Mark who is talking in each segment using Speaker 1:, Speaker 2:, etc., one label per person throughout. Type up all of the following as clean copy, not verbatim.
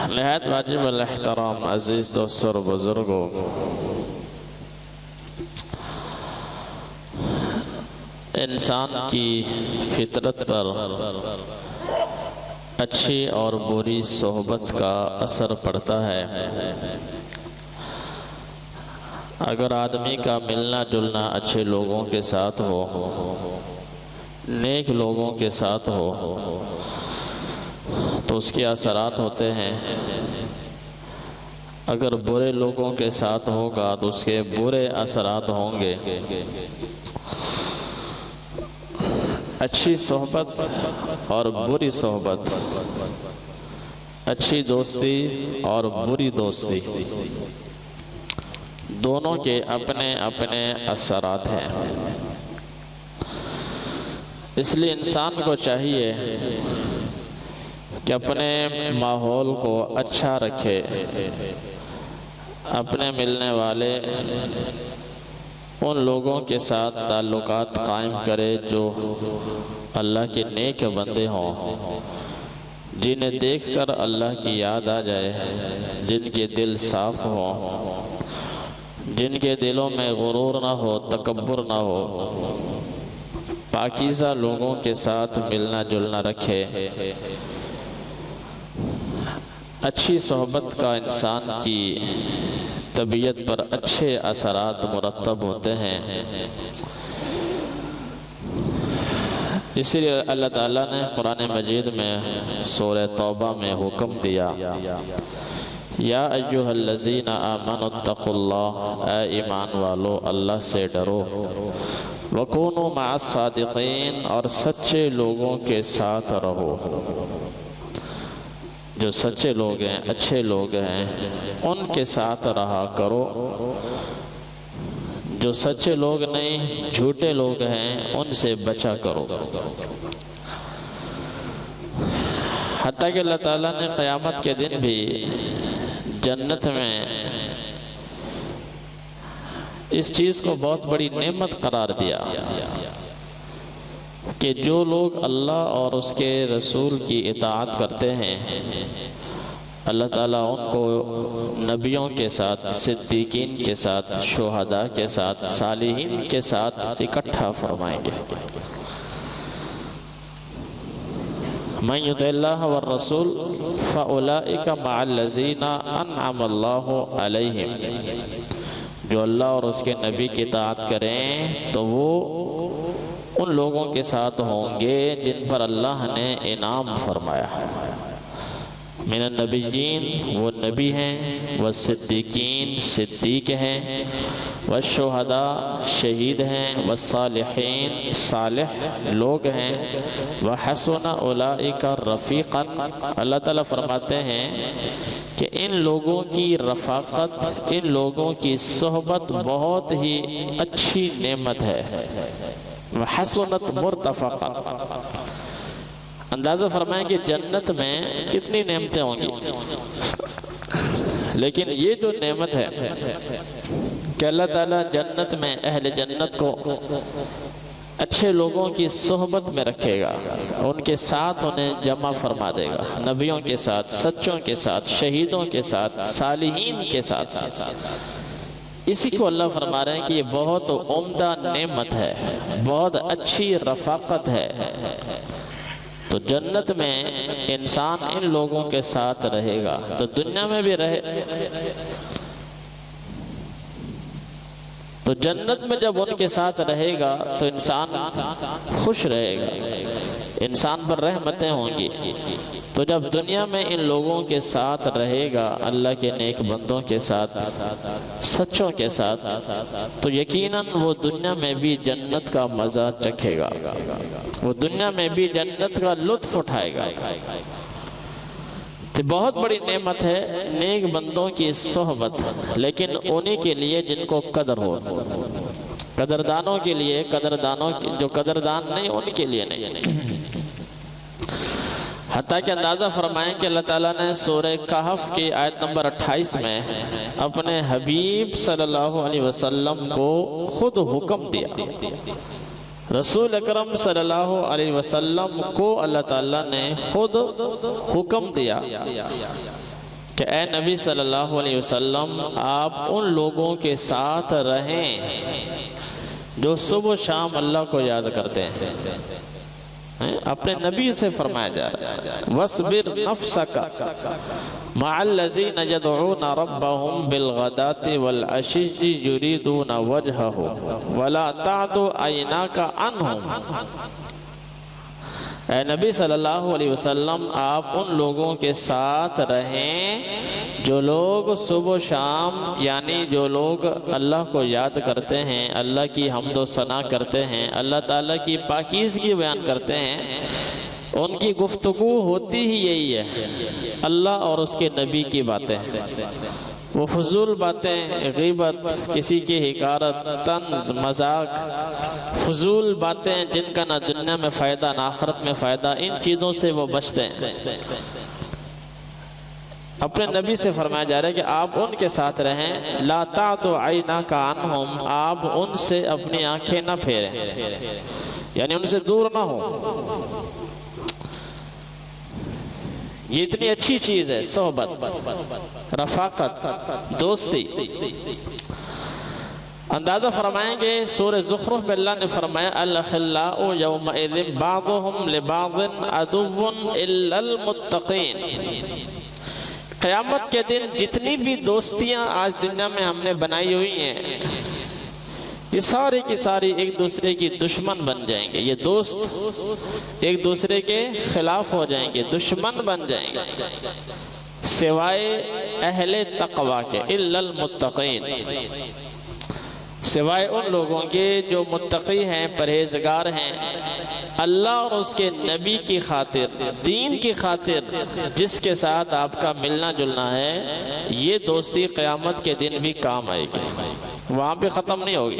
Speaker 1: نہایت واجب الاحترام عزیز دوستوں اور بزرگوں، انسان کی فطرت پر اچھی اور بری صحبت کا اثر پڑتا ہے۔ اگر آدمی کا ملنا جلنا اچھے لوگوں کے ساتھ ہو، نیک لوگوں کے ساتھ ہو، تو اس کے اثرات ہوتے ہیں۔ اگر برے لوگوں کے ساتھ ہوگا تو اس کے برے اثرات ہوں گے۔ اچھی صحبت اور بری صحبت، اچھی دوستی اور بری دوستی، دونوں کے اپنے اپنے اثرات ہیں۔ اس لیے انسان کو چاہیے کہ اپنے ماحول کو اچھا رکھے، اپنے ملنے والے ان لوگوں کے ساتھ تعلقات قائم کرے جو اللہ کے نیک بندے ہوں، جنہیں دیکھ کر اللہ کی یاد آ جائے، جن کے دل صاف ہوں، جن کے دلوں میں غرور نہ ہو، تکبر نہ ہو۔ پاکیزہ لوگوں کے ساتھ ملنا جلنا رکھے۔ اچھی صحبت کا انسان کی طبیعت پر اچھے اثرات مرتب ہوتے ہیں۔ اسی لیے اللہ تعالیٰ نے قرآن مجید میں سورہ توبہ میں حکم دیا، یا ایھا الذین آمنوا اتقوا اللہ، اے ایمان والو اللہ سے ڈرو، وکونوا مع الصادقین، اور سچے لوگوں کے ساتھ رہو۔ جو سچے لوگ ہیں، اچھے لوگ ہیں، ان کے ساتھ رہا کرو۔ جو سچے لوگ نہیں، جھوٹے لوگ ہیں، ان سے بچا کرو۔ حتیٰ کہ اللہ تعالیٰ نے قیامت کے دن بھی جنت میں اس چیز کو بہت بڑی نعمت قرار دیا کہ جو لوگ اللہ اور اس کے رسول کی اطاعت کرتے ہیں، اللہ تعالیٰ ان کو نبیوں کے ساتھ، صدیقین کے ساتھ، شہداء کے ساتھ، صالحین کے ساتھ اکٹھا فرمائیں گے۔ من یطع اللہ والرسول فاولئک مع الذین انعم اللہ علیہم، جو اللہ اور اس کے نبی کی اطاعت کریں تو وہ ان لوگوں کے ساتھ ہوں گے جن پر اللہ نے انعام فرمایا۔ من النبیین، وہ نبی ہیں، والصدیقین، صدیق ہیں، والشہداء، شہید ہیں، والصالحین، صالح لوگ ہیں، وحسن اولئک رفیقا، اللہ تعالیٰ فرماتے ہیں کہ ان لوگوں کی رفاقت، ان لوگوں کی صحبت بہت ہی اچھی نعمت ہے۔ وحسنت مرتفقا، اندازہ فرمائیں کہ جنت میں کتنی نعمتیں ہوں گی، لیکن یہ جو نعمت ہے کہ اللہ تعالیٰ جنت میں اہل جنت کو اچھے لوگوں کی صحبت میں رکھے گا، ان کے ساتھ انہیں جمع فرما دے گا، نبیوں کے ساتھ، سچوں کے ساتھ، شہیدوں کے ساتھ، صالحین کے ساتھ۔ اسی کو اللہ فرما رہے ہیں کہ یہ بہت عمدہ نعمت ہے، بہت اچھی رفاقت ہے۔ تو جنت میں انسان ان لوگوں کے ساتھ رہے گا تو دنیا میں بھی رہے، تو جنت میں جب ان کے ساتھ رہے گا تو انسان خوش رہے گا، انسان پر رحمتیں ہوں گی۔ تو جب دنیا میں ان لوگوں کے ساتھ رہے گا، اللہ کے نیک بندوں کے ساتھ، سچوں کے ساتھ، تو یقیناً وہ دنیا میں بھی جنت کا مزہ چکھے گا، وہ دنیا میں بھی جنت کا لطف اٹھائے گا۔ تو بہت بڑی نعمت ہے نیک بندوں کی صحبت، لیکن انہی کے لیے جن کو قدر ہو، قدردانوں کے لیے، قدردانوں جو قدردان نہیں ان کے لیے نہیں۔ حتیٰ کہ اندازہ فرمائیں کہ اللہ تعالیٰ نے سورہ کہف کی آیت نمبر 28 میں اپنے حبیب صلی اللہ علیہ وسلم کو خود حکم دیا۔ رسول اکرم صلی اللہ علیہ وسلم کو اللہ تعالیٰ نے خود حکم دیا کہ اے نبی صلی اللہ علیہ وسلم آپ ان لوگوں کے ساتھ رہیں جو صبح و شام اللہ کو یاد کرتے ہیں. اپنے نبی سے فرمایا جا رہا ہے وَاصْبِرْ نَفْسَكَ مَعَ الَّذِينَ يَدْعُونَ رَبَّهُمْ بِالْغَدَاةِ وَالْعَشِيِّ يُرِيدُونَ وَجْهَهُ وَلَا تَعْدُ عَيْنَاكَ عَنْهُمْ. اے نبی صلی اللہ علیہ وسلم آپ ان لوگوں کے ساتھ رہیں جو لوگ صبح و شام یعنی جو لوگ اللہ کو یاد کرتے ہیں، اللہ کی حمد و ثنا کرتے ہیں، اللہ تعالیٰ کی پاکیزگی بیان کرتے ہیں، ان کی گفتگو ہوتی ہی یہی ہے اللہ اور اس کے نبی کی باتیں. وہ فضول باتیں، غیبت، کسی کی حقارت، طنز، مذاق، فضول باتیں جن کا نہ دنیا میں فائدہ نہ آخرت میں فائدہ، ان چیزوں سے وہ بچتے ہیں. اپنے نبی سے فرمایا جا رہا ہے کہ آپ ان کے ساتھ رہیں. لا تعد عیناک عنہم، آپ ان سے اپنی آنکھیں نہ پھیریں، یعنی ان سے دور نہ ہو. یہ اتنی اچھی چیز ہے، صحبت، رفاقت، دوستی. اندازہ فرمائیں گے سورہ زخرف میں اللہ نے فرمایا الاخلاء یومئذ بعضهم لبعض عدو الا المتقین. قیامت کے دن جتنی بھی دوستیاں آج دنیا میں ہم نے بنائی ہوئی ہیں، یہ ساری کی ساری ایک دوسرے کی دشمن بن جائیں گے. یہ دوست ایک دوسرے کے خلاف ہو جائیں گے، دشمن بن جائیں گے، سوائے اہل تقوی کے. الا المتقین، سوائے ان لوگوں کے جو متقی ہیں، پرہیزگار ہیں، اللہ اور اس کے نبی کی خاطر، دین کی خاطر جس کے ساتھ آپ کا ملنا جلنا ہے. یہ دوستی قیامت کے دن بھی کام آئے گی، وہاں پہ ختم نہیں ہوگی.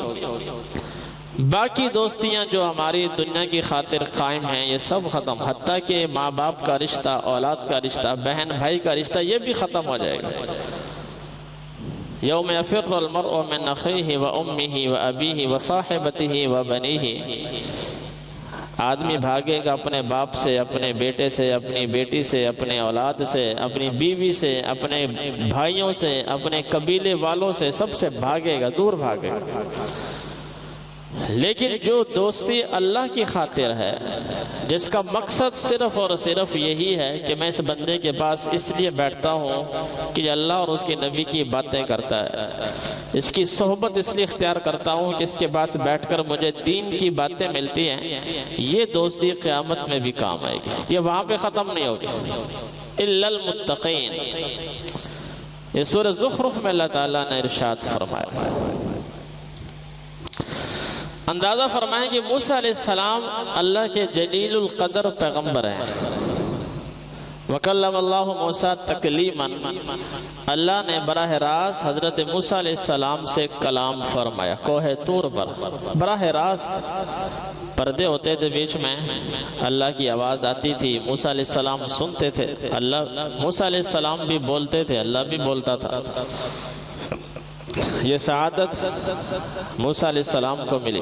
Speaker 1: باقی دوستیاں جو ہماری دنیا کی خاطر قائم ہیں یہ سب ختم، حتیٰ کہ ماں باپ کا رشتہ، اولاد کا رشتہ، بہن بھائی کا رشتہ، یہ بھی ختم ہو جائے گا. یوم یفر المرء من اخیہ و امہ و ابیہ و صاحبتہ و بنیہ. آدمی بھاگے گا اپنے باپ سے، اپنے بیٹے سے، اپنی بیٹی سے، اپنے اولاد سے، اپنی بیوی سے، اپنے بھائیوں سے، اپنے قبیلے والوں سے، سب سے بھاگے گا، دور بھاگے گا. لیکن جو دوستی اللہ کی خاطر ہے، جس کا مقصد صرف اور صرف یہی ہے کہ میں اس بندے کے پاس اس لیے بیٹھتا ہوں کہ اللہ اور اس کے نبی کی باتیں کرتا ہے، اس کی صحبت اس لیے اختیار کرتا ہوں کہ اس کے پاس بیٹھ کر مجھے دین کی باتیں ملتی ہیں، یہ دوستی قیامت میں بھی کام آئے گی، یہ وہاں پہ ختم نہیں ہوگی. الا المتقین. یہ سورہ زخرف میں اللہ تعالیٰ نے ارشاد فرمایا. اندازہ فرمائیں کہ موسیٰ علیہ السلام اللہ کے جلیل القدر پیغمبر ہیں. وَكَلَّمَ اللَّهُ مُوسَىٰ تَكْلِيمًا. اللہ نے براہ راست حضرت موسیٰ علیہ السلام سے کلام فرمایا کوہ طور پر. براہ راست پردے ہوتے تھے بیچ میں، اللہ کی آواز آتی تھی، موسیٰ علیہ السلام سنتے تھے، موسیٰ علیہ السلام بھی بولتے تھے، اللہ بھی بولتا تھا. یہ سعادت موسیٰ علیہ السلام کو ملی.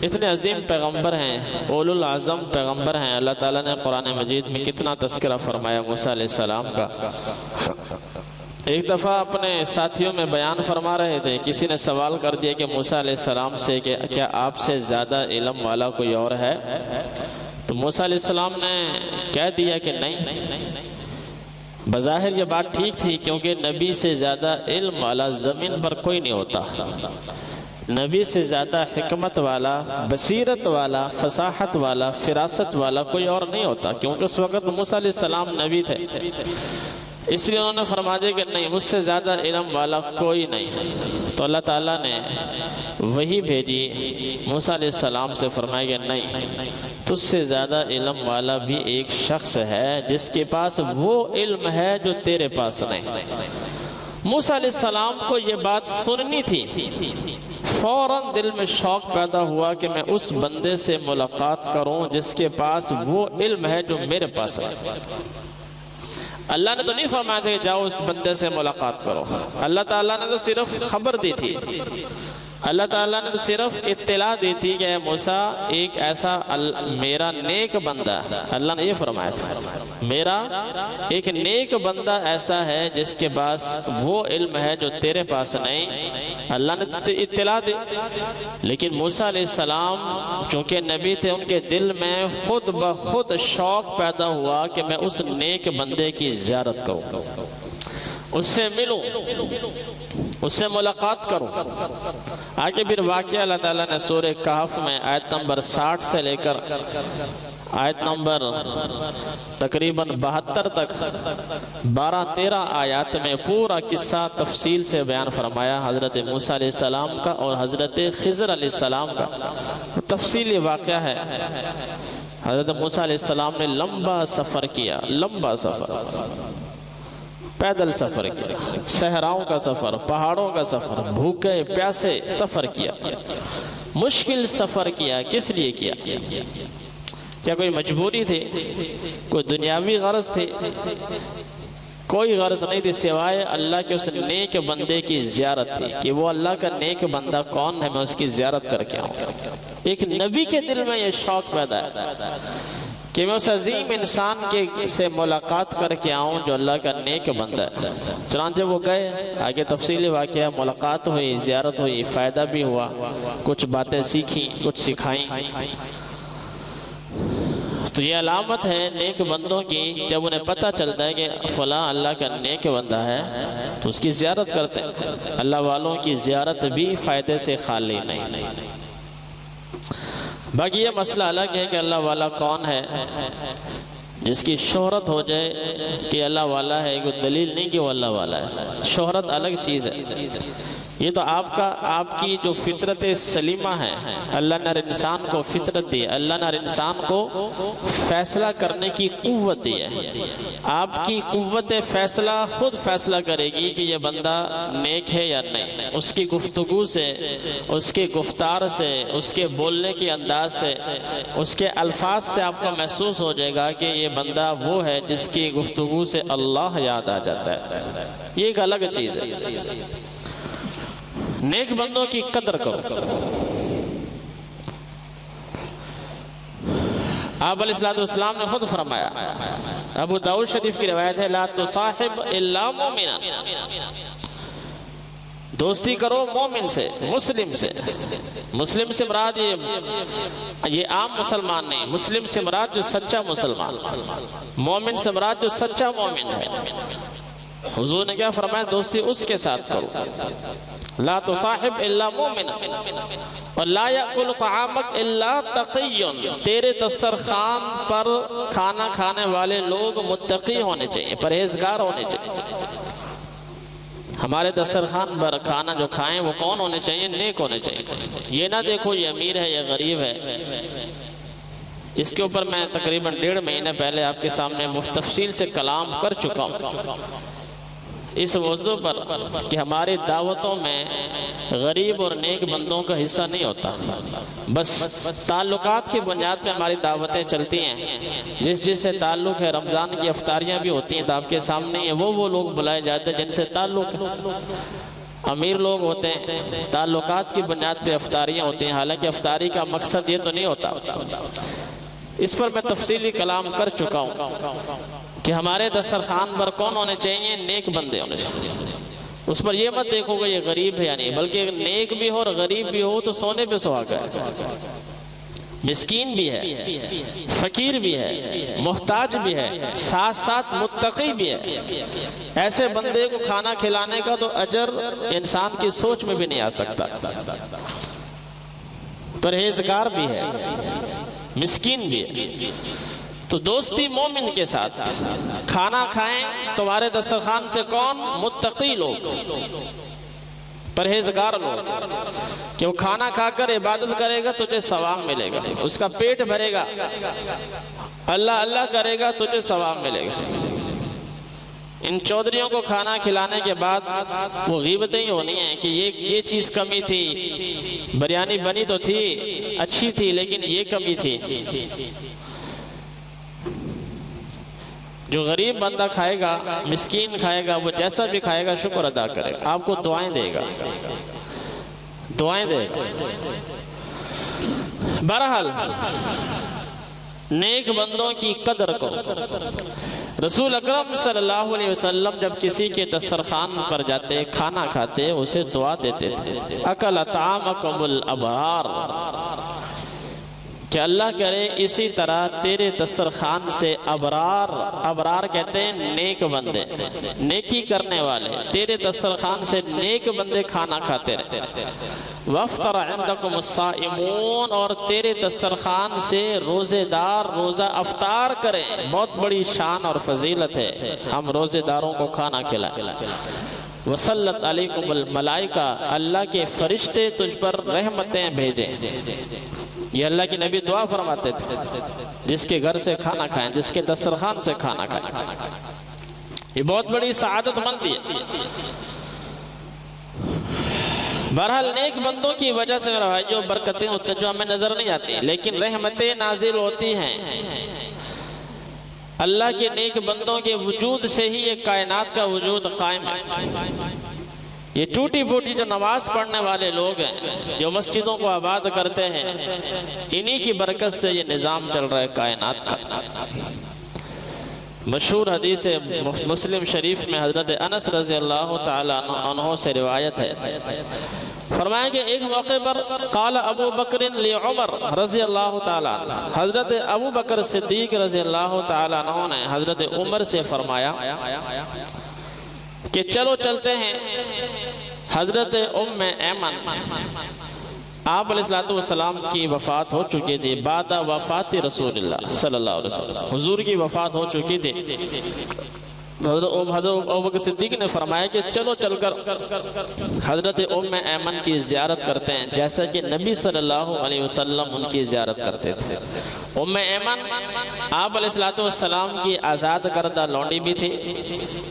Speaker 1: اتنے عظیم پیغمبر ہیں، اولو العظم پیغمبر ہیں. اللہ تعالیٰ نے قرآن مجید میں کتنا تذکرہ فرمایا موسیٰ علیہ السلام کا. ایک دفعہ اپنے ساتھیوں میں بیان فرما رہے تھے، کسی نے سوال کر دیا کہ موسیٰ علیہ السلام سے کہ کیا آپ سے زیادہ علم والا کوئی اور ہے؟ تو موسیٰ علیہ السلام نے کہہ دیا کہ نہیں. بظاہر یہ بات ٹھیک تھی، کیونکہ نبی سے زیادہ علم والا زمین پر کوئی نہیں ہوتا. نبی سے زیادہ حکمت والا، بصیرت والا، فصاحت والا، فراست والا کوئی اور نہیں ہوتا، کیونکہ اس وقت موسیٰ علیہ السلام نبی تھے. اس لیے انہوں نے فرما دیا کہ نہیں، مجھ سے زیادہ علم والا کوئی نہیں. تو اللہ تعالیٰ نے وحی بھیجی موسیٰ علیہ السلام سے، فرمایا کہ نہیں، تجھ سے زیادہ علم والا بھی ایک شخص ہے جس کے پاس وہ علم ہے جو تیرے پاس نہیں. موسیٰ علیہ السلام کو یہ بات سننی تھی. فوراً دل میں شوق پیدا ہوا کہ میں اس بندے سے ملاقات کروں جس کے پاس وہ علم ہے جو میرے پاس ہے. اللہ نے تو نہیں فرمایا تھا کہ جاؤ اس بندے سے ملاقات کرو، اللہ تعالیٰ نے تو صرف خبر دی تھی. اللہ تعالیٰ نے صرف اطلاع دی تھی کہ اے موسیٰ ایک ایسا میرا نیک بندہ، اللہ نے یہ فرمایا تھا میرا ایک نیک بندہ ایسا ہے جس کے پاس وہ علم ہے جو تیرے پاس نہیں، اللہ نے اطلاع دی۔ لیکن موسیٰ علیہ السلام چونکہ نبی تھے، ان کے دل میں خود بخود شوق پیدا ہوا کہ میں اس نیک بندے کی زیارت کروں، اس سے ملوں، اس سے ملاقات کروں۔ آگے پھر واقعہ اللہ تعالیٰ نے سورہ کہف میں آیت نمبر 60 سے لے کر آیت نمبر تقریباً 72 تک 12-13 آیات میں پورا قصہ تفصیل سے بیان فرمایا، حضرت موسیٰ علیہ السلام کا اور حضرت خضر علیہ السلام کا تفصیلی واقعہ ہے۔ حضرت موسیٰ علیہ السلام نے لمبا سفر کیا، لمبا سفر، پیدل سفر کیا، صحراؤں کا سفر، پہاڑوں کا سفر، بھوکے پیاسے سفر کیا، مشکل سفر کیا۔ کس لیے کیا؟ کیا کوئی مجبوری تھی؟ کوئی دنیاوی غرض تھی؟ کوئی غرض نہیں تھی سوائے اللہ کے اس نیک بندے کی زیارت تھی کہ وہ اللہ کا نیک بندہ کون ہے، میں اس کی زیارت کر کے آؤں۔ ایک نبی کے دل میں یہ شوق پیدا ہے کہ میں اس عظیم انسان سے ملاقات کر کے آؤں جو اللہ کا نیک بندہ ہے۔ چنانچہ وہ گئے، آگے تفصیلی واقعہ، ملاقات ہوئی، زیارت ہوئی، فائدہ بھی ہوا، کچھ باتیں سیکھیں، کچھ سکھائیں۔ تو یہ علامت ہے نیک بندوں کی، جب انہیں پتہ چلتا ہے کہ فلاں اللہ کا نیک بندہ ہے تو اس کی زیارت کرتے ہیں۔ اللہ والوں کی زیارت بھی فائدے سے خالی نہیں۔ باقی یہ مسئلہ الگ ہے کہ اللہ والا کون ہے، جس کی شہرت ہو جائے کہ اللہ والا ہے، کوئی دلیل نہیں کہ وہ اللہ والا ہے، شہرت الگ چیز ہے۔ یہ تو آپ کی جو فطرت سلیمہ ہے، اللہ نے ہر انسان کو فطرت دی ہے، اللہ نے ہر انسان کو فیصلہ کرنے کی قوت دی ہے۔ آپ کی قوت فیصلہ خود فیصلہ کرے گی کہ یہ بندہ نیک ہے یا نہیں، اس کی گفتگو سے، اس کے گفتار سے، اس کے بولنے کے انداز سے، اس کے الفاظ سے آپ کو محسوس ہو جائے گا کہ یہ بندہ وہ ہے جس کی گفتگو سے اللہ یاد آ جاتا ہے۔ یہ ایک الگ چیز ہے۔ نیک بندوں کی قدر کرو۔ آپ علیہ السلام نے خود فرمایا، ابو داؤد شریف کی روایت ہے، لا تصاحب الا مومنا، دوستی کرو مومن سے، مسلم سے۔ مسلم سے مراد یہ عام مسلمان نہیں، مسلم سے مراد جو سچا مسلمان، مومن سے مراد جو سچا مومن ہے۔ حضور نے کیا فرمایا؟ دوستی اس کے ساتھ کرو۔ لا تصاحب الا مومن اور لا یاکل طعامک الا تقی، تیرے دسترخوان پر کھانا کھانے والے لوگ متقی ہونے چاہیے، پرہیزگار ہونے چاہیے۔ ہمارے دسترخوان پر کھانا جو کھائیں وہ کون ہونے چاہیے؟ نیک ہونے چاہیے۔ یہ نہ دیکھو یہ امیر ہے یہ غریب ہے۔ اس کے اوپر میں تقریباً 1.5 مہینے پہلے آپ کے سامنے تفصیل سے کلام کر چکا ہوں اس موضوع پر کہ ہماری دعوتوں میں غریب اور نیک بندوں کا حصہ نہیں ہوتا، بس تعلقات کی بنیاد پہ ہماری دعوتیں چلتی ہیں۔ جس سے تعلق ہے، رمضان کی افطاریاں بھی ہوتی ہیں تو آپ کے سامنے ہیں، وہ لوگ بلائے جاتے ہیں جن سے تعلق ہے۔ امیر لوگ ہوتے ہیں، تعلقات کی بنیاد پہ افطاریاں ہوتی ہیں، حالانکہ افطاری کا مقصد یہ تو نہیں ہوتا۔ اس پر میں تفصیلی کلام کر چکا ہوں کہ ہمارے دسترخوان پر کون ہونے چاہیے؟ نیک بندے ہونے چاہیے۔ اس پر یہ مت دیکھو کہ یہ غریب ہے یا نہیں، بلکہ نیک بھی ہو اور غریب بھی ہو تو سونے پہ سہاگا ہے، مسکین بھی ہے، فقیر بھی ہے، محتاج بھی ہے، ساتھ ساتھ متقی بھی ہے۔ ایسے بندے کو کھانا کھلانے کا تو اجر انسان کی سوچ میں بھی نہیں آ سکتا۔ پرہیزگار بھی ہے، مسکین بھی ہے۔ تو دوستی مومن کے ساتھ، کھانا کھائیں تمہارے دسترخوان سے کون؟ متقی لوگ، پرہیزگار لوگ، کہ وہ کھانا کھا کر عبادت کرے گا تجھے ثواب ملے گا، اس کا پیٹ بھرے گا، اللہ اللہ کرے گا تجھے ثواب ملے گا۔ ان چودھریوں کو کھانا کھلانے کے بعد وہ غیبتیں ہی ہونی ہیں کہ یہ چیز کمی تھی، بریانی بنی تو تھی، اچھی تھی لیکن یہ کمی تھی۔ جو غریب بندہ کھائے گا، مسکین کھائے گا، وہ جیسا بھی کھائے گا شکر ادا کرے گا، آپ کو دعائیں دے گا۔ دعائیں دے گا۔ بہرحال نیک بندوں کی قدر کرو۔ رسول اکرم صلی اللہ علیہ وسلم جب کسی کے دسترخوان پر جاتے، کھانا کھاتے، اسے دعا دیتے تھے، اکل طعامکم الابرار، کہ اللہ کرے اسی طرح تیرے دسترخوان سے ابرار، ابرار کہتے ہیں نیک بندے، نیکی کرنے والے، تیرے دسترخوان سے نیک بندے کھانا کھاتے رہتے۔ وَافْطَرَ عِنْدَكُمُ الصَّائِمُونَ، اور تیرے دسترخوان سے روزے دار روزہ افطار کریں۔ بہت بڑی شان اور فضیلت ہے ہم روزے داروں کو کھانا کھلائیں۔ وَصَلَّتْ عَلَيْكُمُ الْمَلَائِكَةُ، اللہ کے فرشتے تجھ پر رحمتیں بھیجیں۔ یہ اللہ کے نبی دعا فرماتے تھے، جس کے گھر سے کھانا کھائیں، جس کے دسترخوان سے کھانا کھائیں، یہ بہت بڑی سعادت مندی ہے۔ بہرحال نیک بندوں کی وجہ سے میرا بھائیو برکتیں ہوتے جو ہمیں نظر نہیں آتی، لیکن رحمتیں نازل ہوتی ہیں۔ اللہ کے نیک بندوں کے وجود سے ہی یہ کائنات کا وجود قائم ہے۔ یہ ٹوٹی پھوٹی جو نماز پڑھنے والے لوگ ہیں، جو مسجدوں کو آباد کرتے ہیں، انہی کی برکت سے یہ نظام چل رہا ہے کائنات کا۔ مشہور حدیث مسلم شریف میں حضرت انس رضی اللہ تعالیٰ عنہ سے روایت ہے، فرمایا کہ ایک موقع پر قال ابو بکر لعمر رضی اللہ تعالیٰ عنہ، حضرت ابو بکر صدیق رضی اللہ تعالیٰ عنہ نے حضرت عمر سے فرمایا کہ چلو چلتے ہیں۔ حضرت ام ایمن، آپ علیہ السلام کی وفات ہو چکی تھی، بعد وفات رسول اللہ صلی اللہ علیہ وسلم، حضور کی وفات ہو چکی تھی۔ حضرت ابو بکر صدیق نے فرمایا کہ چلو چل کر حضرت ام ایمن کی زیارت کرتے ہیں، جیسا کہ نبی صلی اللہ علیہ وسلم ان کی زیارت کرتے تھے۔ ام ایمن آپ علیہ السلام کی آزاد کردہ لونڈی بھی تھی،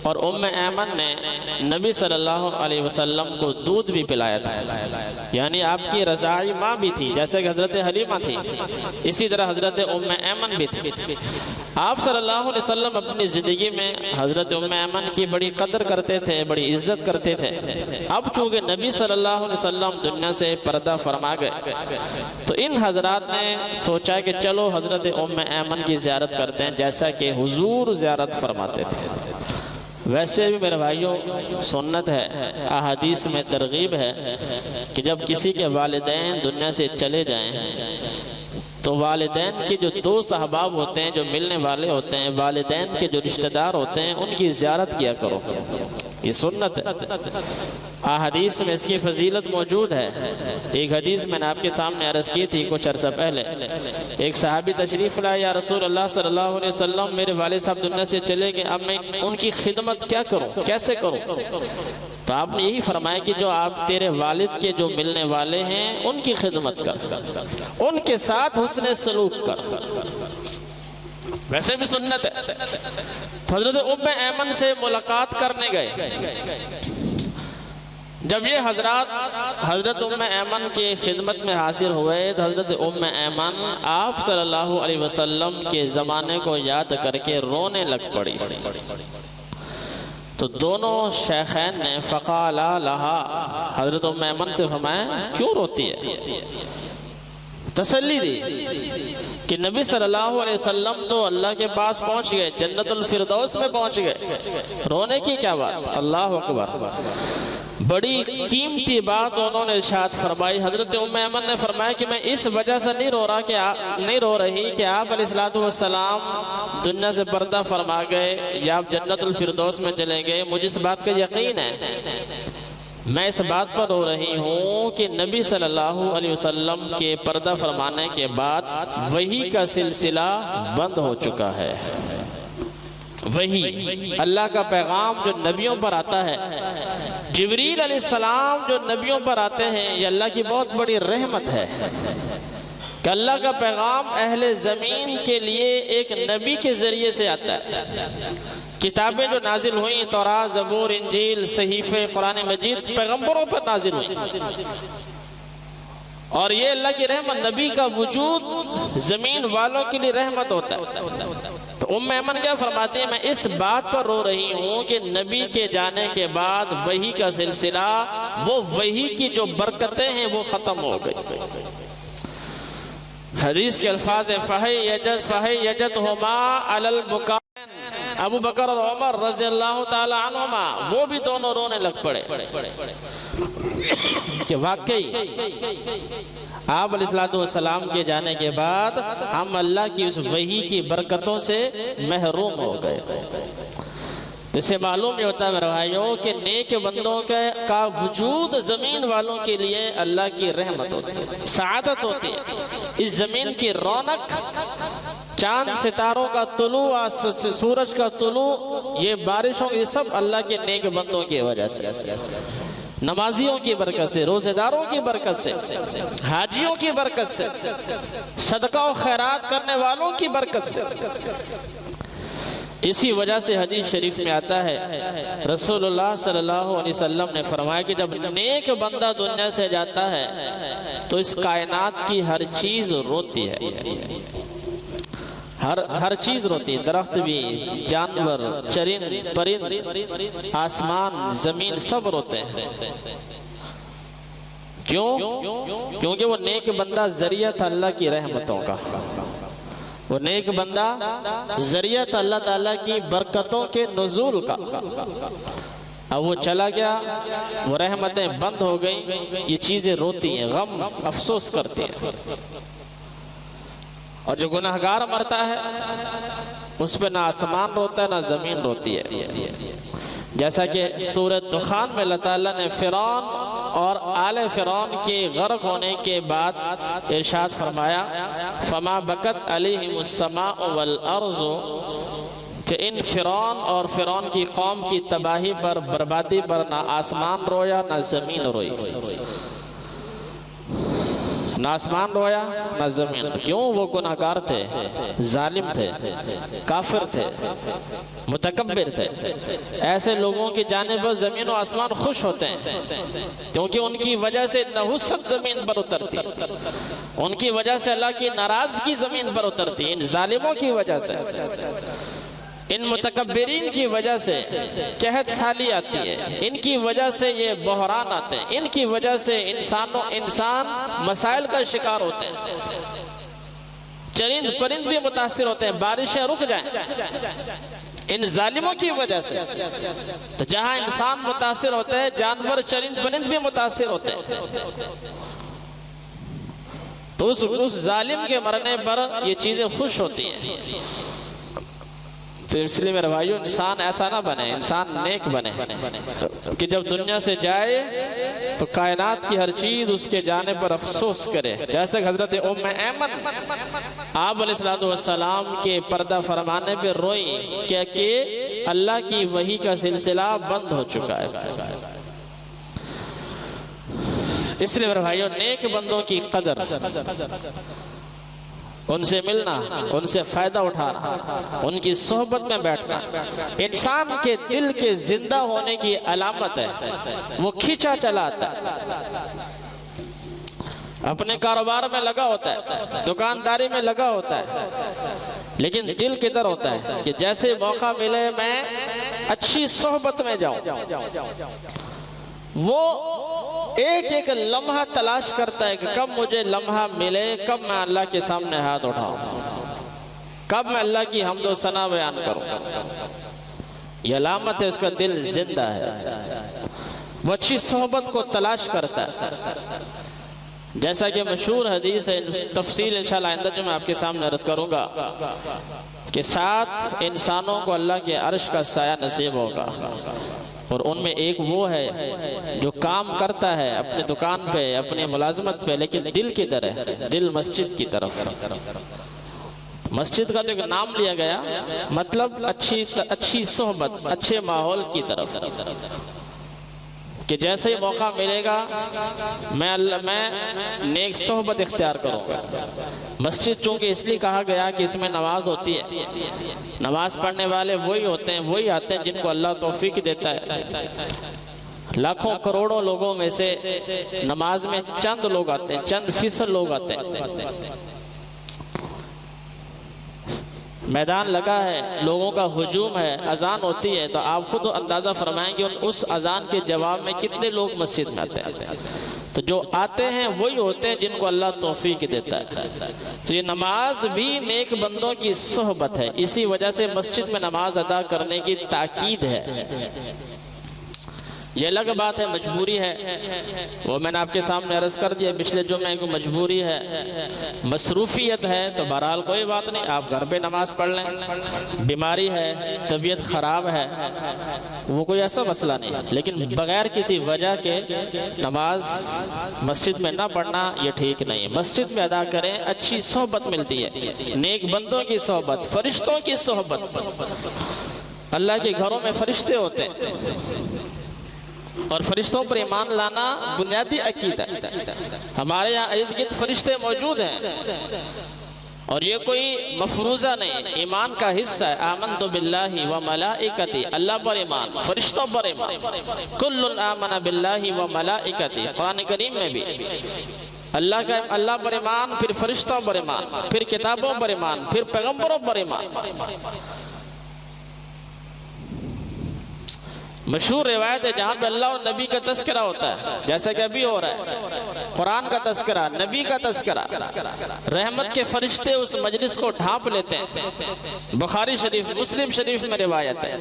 Speaker 1: اور ام ایمن نے نبی صلی اللہ علیہ وسلم کو دودھ بھی پلایا تھا، یعنی آپ کی رضاعی ماں بھی تھی، جیسے کہ حضرت حلیمہ تھی، اسی طرح حضرت ام ایمن بھی تھی۔ آپ صلی اللہ علیہ وسلم اپنی زندگی میں حضرت ام ایمن کی بڑی قدر کرتے تھے، بڑی عزت کرتے تھے۔ اب چونکہ نبی صلی اللہ علیہ وسلم دنیا سے پردہ فرما گئے، تو ان حضرات نے سوچا کہ چلو حضرت ام ایمن کی زیارت کرتے ہیں، جیسا کہ حضور زیارت فرماتے تھے۔ ویسے بھی میرے بھائیوں سنت ہے، احادیث میں ترغیب ہے کہ جب کسی کے والدین دنیا سے چلے جائیں تو والدین کے جو دوست احباب ہوتے ہیں، جو ملنے والے ہوتے ہیں، والدین کے جو رشتہ دار ہوتے ہیں، ان کی زیارت کیا کرو، یہ سنت ہے۔ احادیث میں اس کی فضیلت موجود ہے۔ ایک حدیث میں نے آپ کے سامنے عرض کی تھی کچھ عرصہ پہلے، ایک صحابی تشریف لائے، یا رسول اللہ صلی اللہ علیہ وسلم میرے والد صاحب دنیا سے چلے گئے، اب میں ان کی خدمت کیا کروں، کیسے کروں؟ تو آپ نے یہی فرمایا کہ جو آپ تیرے والد کے جو ملنے والے ہیں ان کی خدمت کر، ان کے ساتھ حسن سلوک کر۔ ویسے بھی سنت ہے۔ حضرت ام ایمن سے ملاقات کرنے گئے، جب یہ حضرات حضرت ام ایمن کی خدمت میں حاضر ہوئے تو حضرت ام ایمن آپ صلی اللہ علیہ وسلم کے زمانے کو یاد کر کے رونے لگ پڑی۔ تو دونوں شیخین نے فقالا لہا، حضرت ام ایمن سے فرمایا کیوں روتی ہے؟ تسلی دی کہ نبی صلی اللہ علیہ وسلم تو اللہ کے پاس پہنچ گئے، جنت الفردوس میں پہنچ گئے، رونے کی کیا بات؟ اللہ اکبر۔ بڑی قیمتی بات انہوں نے ارشاد فرمائی۔ حضرت ام ایمن نے فرمایا کہ میں اس وجہ سے نہیں رو رہی کہ آپ علیہ السلام دنیا سے پردہ فرما گئے یا آپ جنت الفردوس میں چلے گئے، مجھے اس بات کا یقین ہے، میں اس بات پر رو رہی ہوں کہ نبی صلی اللہ علیہ وسلم کے پردہ فرمانے کے بعد وحی کا سلسلہ بند ہو چکا ہے۔ وحی اللہ کا پیغام جو نبیوں پر آتا ہے، جبریل علیہ السلام جو نبیوں پر آتے ہیں، یہ اللہ کی بہت بڑی رحمت ہے کہ اللہ کا پیغام اہل زمین کے لیے ایک نبی کے ذریعے سے آتا ہے۔ کتابیں جو نازل ہوئیں، تورات، زبور، انجیل، صحیفے، قرآن مجید، پیغمبروں پر نازل ہوئیں، اور یہ اللہ کی رحمت، نبی کا وجود زمین والوں کے لیے رحمت ہوتا ہے۔ تو ام ایمن کیا فرماتی ہے؟ میں اس بات پر رو رہی ہوں کہ نبی کے جانے کے بعد وحی کا سلسلہ وہ وحی کی جو برکتیں ہیں وہ ختم ہو گئی۔ حدیث کے الفاظ ہیں فَحَيَّجَتْهُمَا عَلَى الْبُكَاءِ، ابو بکر اور عمر رضی اللہ تعالی عنہما وہ بھی دونوں رونے لگ پڑے کہ واقعی آپ علیہ السلام کے جانے کے بعد ہم اللہ کی اس وحی کی برکتوں سے محروم ہو گئے۔ اس سے معلوم یہ ہوتا ہے میرے بھائیوں کہ نیک بندوں کا وجود زمین والوں کے لیے اللہ کی رحمت ہوتی ہے، سعادت ہوتی ہے۔ اس زمین کی رونق، چاند ستاروں کا طلوع، سورج کا طلوع، یہ بارشوں، یہ سب اللہ کے نیک بندوں کی وجہ سے، نمازیوں کی برکت سے، روزہ داروں کی برکت سے، حاجیوں کی برکت سے، صدقہ و خیرات کرنے والوں کی برکت سے۔ اسی وجہ سے حدیث شریف میں آتا ہے رسول اللہ صلی اللہ علیہ وسلم نے فرمایا کہ جب نیک بندہ دنیا سے جاتا ہے تو اس کائنات کی ہر چیز روتی ہے، ہر چیز روتی ہے، درخت بھی، جانور، چرند، پرند، آسمان، زمین، سب روتے ہیں۔ کیوں؟ کیونکہ وہ نیک بندہ ذریعہ تھا اللہ کی رحمتوں کا، وہ نیک بندہ ذریعہ تھا اللہ تعالیٰ کی برکتوں کے نزول کا۔ اب وہ چلا گیا، وہ رحمتیں بند ہو گئی، یہ چیزیں روتی ہیں، غم افسوس کرتی ہیں۔ اور جو گناہگار مرتا ہے اس پہ نہ آسمان روتا ہے نہ زمین روتی ہے۔ جیسا کہ سورۃ دخان میں اللہ تعالیٰ نے فرعون اور آل فرعون کے غرق ہونے کے بعد ارشاد فرمایا فما بکت علیہم السماء والارض، کہ ان فرعون اور فرعون کی قوم کی تباہی پر، بربادی پر نہ آسمان رویا نہ زمین روئی، نہ آسمان رویا نہ زمین۔ کیوں؟ وہ گناہگار تھے، ظالم تھے، کافر تھے، متکبر تھے۔ ایسے لوگوں کی جانے پر زمین و آسمان خوش ہوتے ہیں، کیونکہ ان کی وجہ سے نحوست زمین پر اترتی، ان کی وجہ سے اللہ کی ناراضگی زمین پر اترتی، ان ظالموں کی وجہ سے، ان متکبرین کی وجہ سے قحط سالی آتی ہے، ان کی وجہ سے یہ بحران آتے ہیں، ان کی وجہ سے انسان مسائل کا شکار ہوتے ہیں، چرند پرند بھی متاثر ہوتے ہیں، بارشیں رک جائیں ان ظالموں کی وجہ سے۔ تو جہاں انسان متاثر ہوتے ہیں، جانور، چرند پرند بھی متاثر ہوتے ہیں۔ تو اس ظالم کے مرنے پر یہ چیزیں خوش ہوتی ہیں۔ تو اس لیے میرے بھائیو، انسان ایسا نہ بنے، انسان نیک بنے کہ جب دنیا سے جائے تو کائنات کی ہر چیز اس کے جانے پر افسوس کرے، جیسے حضرت ام ایمن آپ علیہ السلام کے پردہ فرمانے پہ روئی کہ اللہ کی وحی کا سلسلہ بند ہو چکا ہے۔ اس لیے میرے بھائیو، نیک بندوں کی قدر، ان سے ملنا، ان سے فائدہ اٹھانا، ان کی صحبت میں بیٹھنا انسان کے دل کے زندہ ہونے کی علامت ہے۔ وہ کھینچا چلا آتا ہے، اپنے کاروبار میں لگا ہوتا ہے، دکانداری میں لگا ہوتا ہے، لیکن دل کدھر ہوتا ہے کہ جیسے موقع ملے میں اچھی صحبت میں جاؤں۔ وہ ایک ایک لمحہ تلاش کرتا ہے کہ کب مجھے لمحہ ملے، کب میں اللہ کے سامنے ہاتھ اٹھاؤں، کب میں اللہ کی حمد و ثنا بیان کروں۔ یہ علامت ہے اس کا دل زندہ ہے، وہ اچھی صحبت کو تلاش کرتا ہے۔ جیسا کہ مشہور حدیث ہے، تفصیل انشاءاللہ آئندہ جو میں آپ کے سامنے عرض کروں گا کہ 7 انسانوں کو اللہ کے عرش کا سایہ نصیب ہوگا، اور ان میں ایک وہ ہے جو کام کرتا ہے اپنے دکان پہ، اپنی ملازمت پہ، لیکن دل کدھر ہے؟ دل مسجد کی طرف۔ مسجد کا جو ایک نام لیا گیا، مطلب اچھی صحبت، اچھے ماحول کی طرف، کہ جیسے ہی موقع ملے گا میں نیک صحبت اختیار کروں گا۔ مسجد چونکہ اس لیے کہا گیا کہ اس میں نماز ہوتی ہے، نماز پڑھنے والے وہی ہوتے ہیں، وہی آتے ہیں جن کو اللہ توفیق دیتا ہے۔ لاکھوں کروڑوں لوگوں میں سے نماز میں چند لوگ آتے ہیں، چند فیصد لوگ آتے ہیں۔ میدان لگا ہے، لوگوں کا ہجوم ہے، اذان ہوتی ہے، تو آپ خود اندازہ فرمائیں گے اس اذان کے جواب میں کتنے لوگ مسجد میں آتے ہیں۔ تو جو آتے ہیں وہی ہوتے ہیں جن کو اللہ توفیق دیتا ہے۔ تو یہ نماز بھی نیک بندوں کی صحبت ہے، اسی وجہ سے مسجد میں نماز ادا کرنے کی تاکید ہے۔ یہ الگ بات ہے، مجبوری ہے، وہ میں نے آپ کے سامنے عرض کر دیا پچھلے جمعے کو، مجبوری ہے، مصروفیت ہے تو بہرحال کوئی بات نہیں، آپ گھر پہ نماز پڑھ لیں۔ بیماری ہے، طبیعت خراب ہے، وہ کوئی ایسا مسئلہ نہیں ہے، لیکن بغیر کسی وجہ کے نماز مسجد میں نہ پڑھنا یہ ٹھیک نہیں ہے۔ مسجد میں ادا کریں، اچھی صحبت ملتی ہے، نیک بندوں کی صحبت، فرشتوں کی صحبت۔ اللہ کے گھروں میں فرشتے ہوتے ہیں اور فرشتوں پر ایمان لانا بنیادی عقیدہ ہے۔ ہمارے یہاں ارد گرد فرشتے موجود ہیں اور یہ کوئی مفروضہ نہیں، ایمان کا حصہ ہے۔ آمنت باللہ و ملائکتی، اللہ پر ایمان، فرشتوں پر ایمان، کل آمن باللہ و ملائکتی، قرآن کریم میں بھی اللہ پر ایمان، پھر فرشتوں پر ایمان، پھر کتابوں پر ایمان، پھر پیغمبروں پر ایمان۔ مشہور روایت ہے جہاں پہ اللہ اور نبی کا تذکرہ ہوتا ہے، جیسا کہ ابھی ہو رہا ہے، قرآن کا تذکرہ، نبی کا تذکرہ، رحمت کے فرشتے اس مجلس کو ڈھانپ لیتے ہیں۔ بخاری شریف، مسلم شریف میں روایت ہے،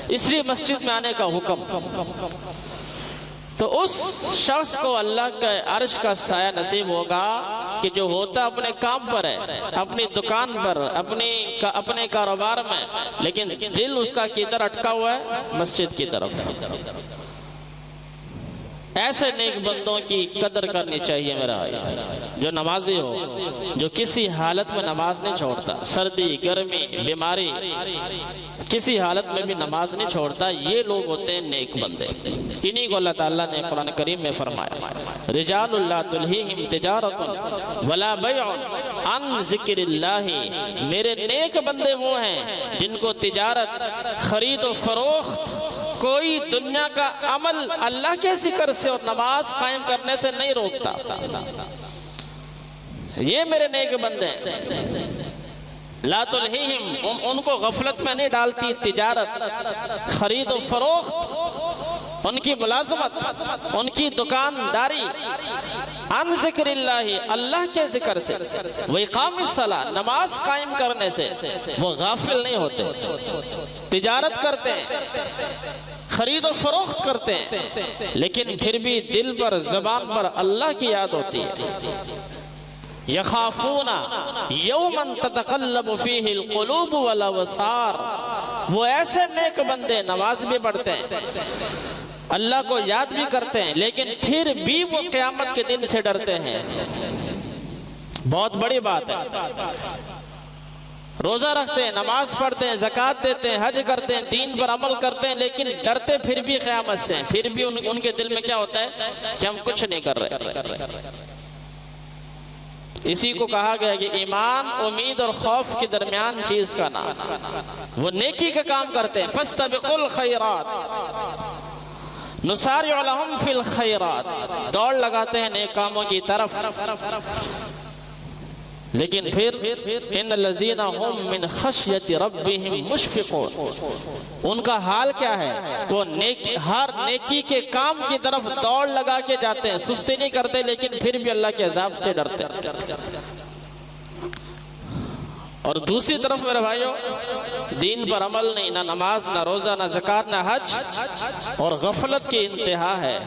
Speaker 1: اس لیے مسجد میں آنے کا حکم۔ تو اس شخص کو اللہ کا عرش کا سایہ نصیب ہوگا کہ جو ہوتا اپنے کام پر ہے، اپنی دکان پر، اپنے کاروبار میں، لیکن دل اس کا کدھر اٹکا ہوا ہے؟ مسجد کی طرف۔ ایسے نیک بندوں کی قدر کرنی چاہیے میرا بھائی، جو نمازی ہو، جو کسی حالت میں نماز نہیں چھوڑتا، سردی، گرمی، بیماری، کسی حالت میں بھی نماز نہیں چھوڑتا، یہ لوگ ہوتے ہیں نیک بندے۔ انہی کو اللہ تعالیٰ نے قرآن کریم میں فرمایا، رجال لا تلہیہم تجارت ولا بیع عن ذکر اللہ، میرے نیک بندے وہ ہیں جن کو تجارت، خرید و فروخت، کوئی دنیا کا عمل اللہ کے ذکر سے اور نماز قائم کرنے سے نہیں روکتا۔ یہ میرے نیک بندے ہیں۔ لا تلہیہم، ان کو غفلت میں نہیں ڈالتی تجارت، خرید و فروخت، ان کی ملازمت، ان کی دکانداری، عن ذکر اللہ، اللہ کے ذکر سے، وہ اقام الصلاۃ، نماز قائم کرنے سے وہ غافل نہیں ہوتے۔ تجارت کرتے ہیں، خرید و فروخت کرتے ہیں، لیکن پھر بھی دل پر، زبان پر اللہ کی یاد ہوتی ہے۔ یخافون یوما تتقلب فیہ القلوب والابصار، وہ ایسے نیک بندے نماز بھی پڑھتے ہیں، اللہ کو یاد بھی کرتے ہیں، لیکن پھر بھی وہ قیامت کے دن سے ڈرتے ہیں۔ بہت بڑی بات ہے۔ روزہ رکھتے ہیں، نماز پڑھتے ہیں، زکوٰۃ دیتے ہیں، حج کرتے ہیں، دین پر عمل کرتے ہیں، لیکن ڈرتے پھر بھی قیامت سے، پھر بھی ان کے دل میں کیا ہوتا ہے کہ ہم کچھ نہیں کر رہے۔ اسی کو کہا گیا کہ ایمان، امید اور خوف کے درمیان چیز کا نام، وہ نیکی کا کام کرتے ہیں، فاستبقوا الخیرات نسارع لهم فی الخیرات، دوڑ لگاتے ہیں نیک کاموں کی طرف، لیکن پھر ان الذین هم من خشیت ربهم مشفقون، ان کا حال کیا ہے؟ وہ ہر نیکی کے کام کی طرف دوڑ لگا کے جاتے ہیں، سستی نہیں کرتے، لیکن پھر بھی اللہ کے عذاب سے ڈرتے ہیں۔ اور دوسری طرف میرے بھائیو، دین پر عمل نہیں، نہ نماز، نہ روزہ، نہ زکوٰۃ، نہ حج، اور غفلت کی انتہا ہے۔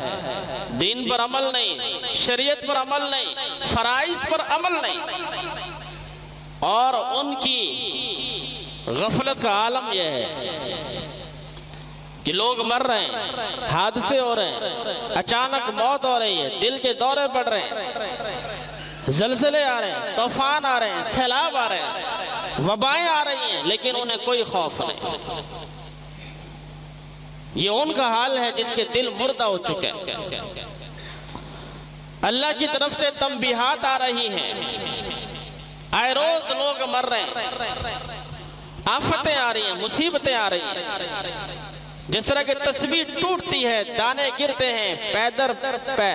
Speaker 1: دین پر عمل نہیں، شریعت پر عمل نہیں، فرائض پر عمل نہیں، اور ان کی غفلت کا عالم یہ ہے کہ لوگ مر رہے ہیں، حادثے ہو رہے ہیں، اچانک موت ہو رہی ہے، دل کے دورے پڑ رہے ہیں، زلزلے آ رہے ہیں، طوفان آ رہے ہیں، سیلاب آ رہے ہیں، وبائیں آ رہی ہیں، لیکن انہیں کوئی خوف نہیں۔ یہ ان کا حال ہے جن کے دل مردہ ہو چکے ہیں۔ اللہ کی طرف سے تنبیہات آ رہی ہیں، آئے روز لوگ مر رہے ہیں، آفتیں آ رہی ہیں، مصیبتیں آ رہی ہیں، جس طرح کہ تسبیح ٹوٹتی ہے، دانے گرتے ہیں، پیدر پہ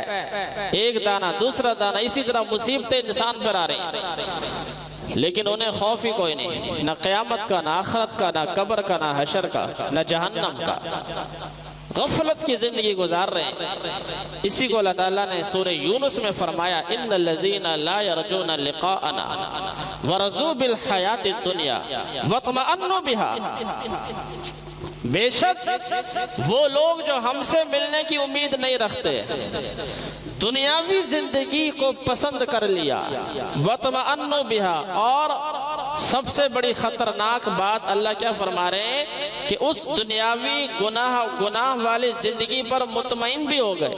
Speaker 1: ایک دانہ دوسرا دانہ، اسی طرح مصیبتیں انسان پر آ رہی ہیں۔ لیکن انہیں خوف ہی کوئی نہیں، نہ قیامت کا، نہ آخرت کا، نہ قبر کا، نہ حشر کا، نہ جہنم کا، غفلت کی زندگی گزار رہے ہیں۔ اسی کو اللہ تعالیٰ نے سورہ یونس میں فرمایا ان الذین لا یرجون لقاءنا ورضوا بالحیات الدنیا واطمأنوا بها، بے شک وہ لوگ جو ہم سے ملنے کی امید نہیں رکھتے، دنیاوی زندگی کو پسند کر لیا، واطمأنوا بها، اور سب سے بڑی خطرناک بات اللہ کیا فرما رہے ہیں کہ اس دنیاوی گناہ والی زندگی پر مطمئن بھی ہو گئے۔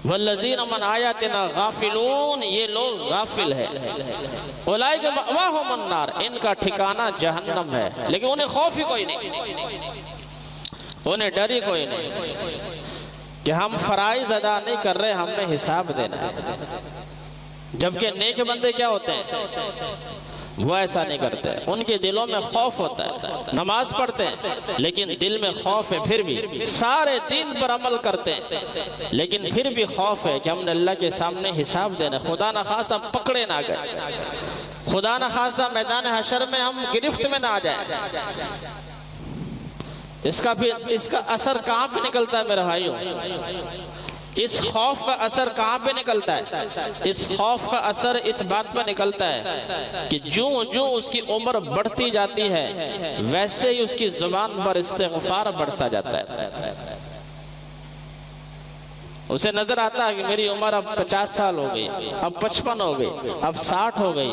Speaker 1: والذین من آیاتنا غافلون، یہ لوگ غافل ہے۔ اولئک مأواہم النار، ان کا ٹھکانہ جہنم ہے، لیکن انہیں خوف ہی کوئی نہیں، انہیں ڈر ہی کوئی نہیں کہ ہم فرائض ادا نہیں کر رہے، ہم نے حساب دینا ہے۔ جبکہ نیک بندے کیا ہوتے ہیں؟ وہ ایسا نہیں کرتے، ان کے دلوں میں خوف ہوتا ہے، نماز پڑھتے ہیں لیکن دل میں خوف ہے، پھر بھی سارے دین پر عمل کرتے ہیں لیکن پھر بھی خوف ہے کہ ہم نے اللہ کے سامنے حساب دینا، خدا نخواستہ پکڑے نہ گئے، خدا نخواستہ میدان حشر میں ہم گرفت میں نہ آ جائیں۔ اس کا اثر کہاں پہ نکلتا ہے میرے بھائیوں؟ اس خوف کا اثر کہاں پہ نکلتا ہے؟ اس خوف کا اثر اس بات پہ نکلتا ہے کہ جو اس کی عمر بڑھتی جاتی ہے ویسے ہی اس کی زبان پر استغفار بڑھتا جاتا ہے۔ اسے نظر آتا ہے کہ میری عمر اب 50 سال ہو گئی، اب 55 ہو گئی، اب 60 ہو گئی،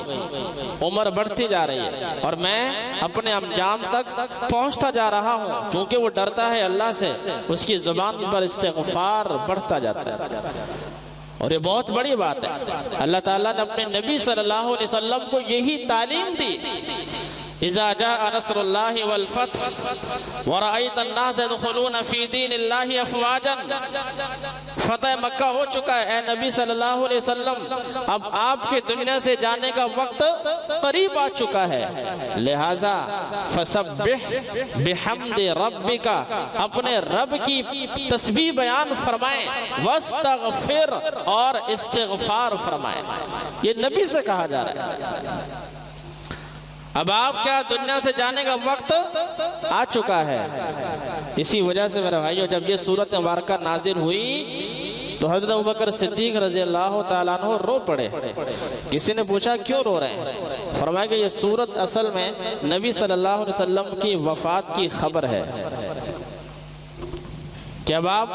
Speaker 1: عمر بڑھتی جا رہی ہے اور میں اپنے انجام تک پہنچتا جا رہا ہوں۔ چونکہ وہ ڈرتا ہے اللہ سے، اس کی زبان پر استغفار بڑھتا جاتا ہے، اور یہ بہت بڑی بات ہے۔ اللہ تعالیٰ نے اپنے نبی صلی اللہ علیہ وسلم کو یہی تعلیم دی، اذا جاء نصر اللہ والفتح ورأیت الناس يدخلون فی دین اللہ افواجا، فتح مکہ ہو چکا ہے، اے نبی صلی اللہ علیہ وسلم اب آپ کے دنیا سے جانے کا وقت قریب آ چکا ہے، لہٰذا فسبح بحمد ربک، اپنے رب کی تسبیح بیان فرمائیں، واستغفر، اور استغفار فرمائیں۔ یہ نبی سے کہا جا رہا ہے۔ اب آپ کیا دنیا سے جانے کا وقت آ چکا ہے۔ اسی وجہ سے میرے بھائیو جب یہ سورت مبارکہ نازل ہوئی تو حضرت ابوبکر صدیق رضی اللہ تعالیٰ عنہ رو پڑے۔ کسی نے پوچھا کیوں رو رہے ہیں؟ فرمایا کہ یہ سورت اصل میں نبی صلی اللہ علیہ وسلم کی وفات کی خبر ہے کہ اب آپ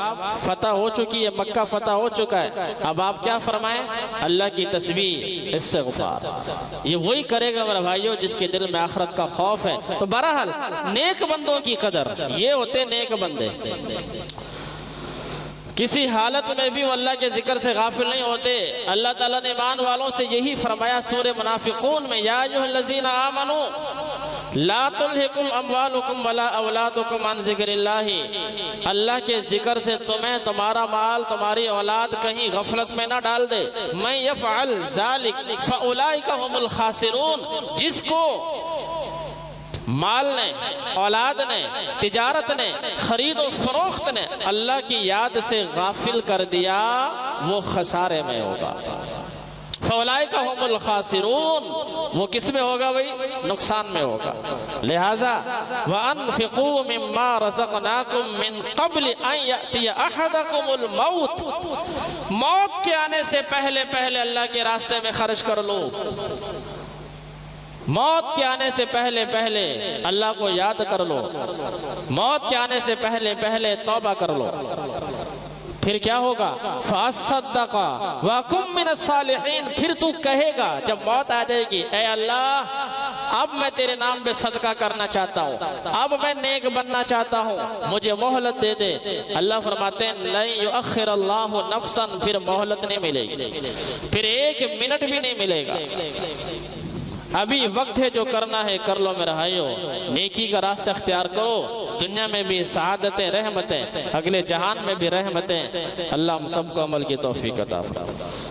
Speaker 1: فتح ہو چکی ہے، مکہ فتح ہو چکا ہے، اب آپ کیا فرمائیں؟ اللہ کی تسبیح، استغفار۔ یہ وہی کرے گا میرے بھائیوں جس کے دل میں آخرت کا خوف ہے۔ تو بہرحال نیک بندوں کی قدر، یہ ہوتے نیک بندے، کسی حالت میں بھی وہ اللہ کے ذکر سے غافل نہیں ہوتے۔ اللہ تعالیٰ نے ایمان والوں سے یہی فرمایا سورہ منافقون میں، یا ایھا الذین آمنوا لا تلہکم اموالکم ولا اولادکم عن ذکر اللہ، اللہ کے ذکر سے تمہیں تمہارا مال، تمہاری اولاد کہیں غفلت میں نہ ڈال دے۔ من یفعل ذلک فاولئک هم الخاسرون، جس کو مال نے، اولاد نے، تجارت نے، خرید و فروخت نے اللہ کی یاد سے غافل کر دیا، وہ خسارے میں ہوگا۔ فَأُولَئِكَ هُمُ الْخَاسِرُونَ، وہ کس میں ہوگا بھئی؟ نقصان میں ہوگا۔ لہٰذا وَأَنفِقُوا مِمَّا رَزَقْنَاكُم مِّن قَبْلِ أَن يَأْتِيَ أَحَدَكُمُ الْمَوْتُ، موت کے آنے سے پہلے اللہ کے راستے میں خرچ کر لو۔ موت کے آنے سے پہلے اللہ کو یاد کر لو، موت کے آنے سے پہلے توبہ کر لو۔ پھر کیا ہوگا؟ فَأَصَّدَّقَ وَأَكُن مِّنَ الصَّالِحِينَ، پھر تو کہے گا جب موت آ جائے گی، اے اللہ اب میں تیرے نام پہ صدقہ کرنا چاہتا ہوں، اب میں نیک بننا چاہتا ہوں، مجھے مہلت دے دے۔ اللہ فرماتے ہیں لَن يُؤَخِّرَ اللَّهُ نَفْسًا، پھر مہلت نہیں ملے گی، پھر ایک منٹ بھی نہیں ملے گا۔ ابھی وقت ہے، جو کرنا ہے کر لو میرے بھائیو، نیکی کا راستہ اختیار کرو، دنیا میں بھی سعادتیں، رحمتیں، اگلے جہان میں بھی رحمتیں۔ اللہ ہم سب کو عمل کی توفیق عطا فرمائے۔